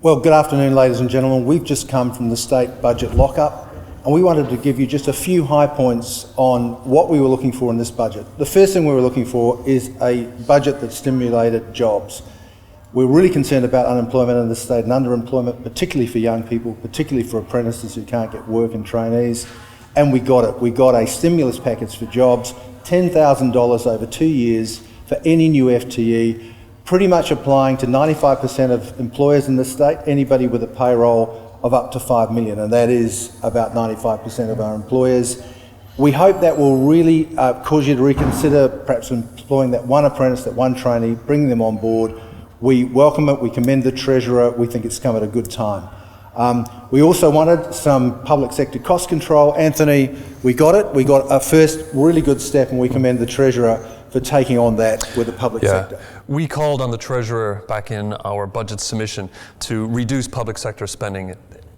Well, good afternoon, ladies and gentlemen. We've just come from the state budget lockup, and we wanted to give you just a few high points on what we were looking for in this budget. The first thing we were looking for is a budget that stimulated jobs. We're really concerned about unemployment in the state and underemployment, particularly for young people, particularly for apprentices who can't get work and trainees, and we got it. We got a stimulus package for jobs, $10,000 over 2 years for any new FTE, pretty much applying to 95% of employers in the state, anybody with a payroll of up to 5 million, and that is about 95% of our employers. We hope that will really cause you to reconsider perhaps employing that one apprentice, that one trainee, bringing them on board. We welcome it, we commend the Treasurer, we think it's come at a good time. We also wanted some public sector cost control. Anthony, we got it. We got a first really good step, and we commend the Treasurer for taking on that with the public sector. We called on the Treasurer back in our budget submission to reduce public sector spending.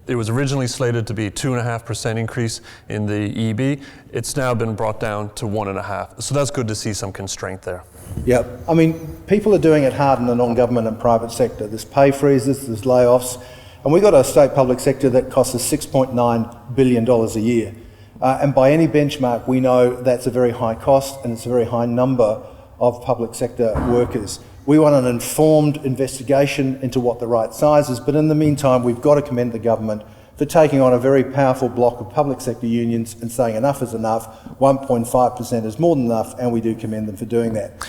It was originally slated to be 2.5% increase in the EB. It's now been brought down to 1.5%. So that's good to see some constraint there. Yep. I mean, people are doing it hard in the non-government and private sector. There's pay freezes, there's layoffs, and we've got a state public sector that costs us $6.9 billion a year. And by any benchmark, we know that's a very high cost and it's a very high number of public sector workers. We want an informed investigation into what the right size is, but in the meantime, we've got to commend the government for taking on a very powerful block of public sector unions and saying enough is enough, 1.5% is more than enough, and we do commend them for doing that.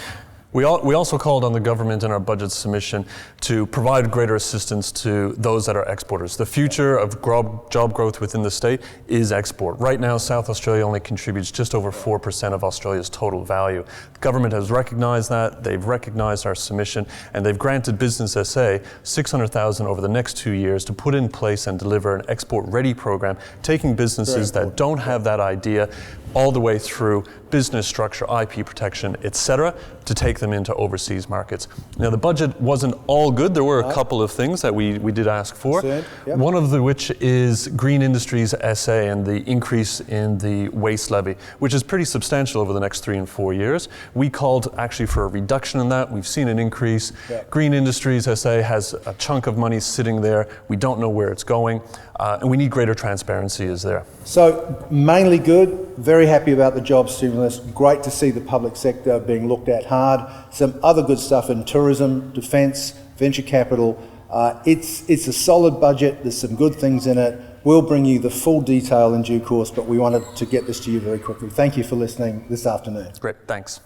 We also called on the government in our budget submission to provide greater assistance to those that are exporters. The future of job growth within the state is export. Right now, South Australia only contributes just over 4% of Australia's total value. The government has recognized that, they've recognized our submission, and they've granted Business SA $600,000 over the next 2 years to put in place and deliver an export-ready program, taking businesses that don't have that idea all the way through business structure, IP protection, etc., to take them into overseas markets. Now, the budget wasn't all good. There were a couple of things that we did ask for. Yep. One of which is Green Industries SA and the increase in the waste levy, which is pretty substantial over the next 3 and 4 years. We called actually for a reduction in that. We've seen an increase. Yep. Green Industries SA has a chunk of money sitting there. We don't know where it's going, and we need greater transparency is there. So mainly good, very happy about the job stimulus. Great to see the public sector being looked at hard. Some other good stuff in tourism, defence, venture capital. It's a solid budget. There's some good things in it. We'll bring you the full detail in due course, but we wanted to get this to you very quickly. Thank you for listening this afternoon. Great, thanks.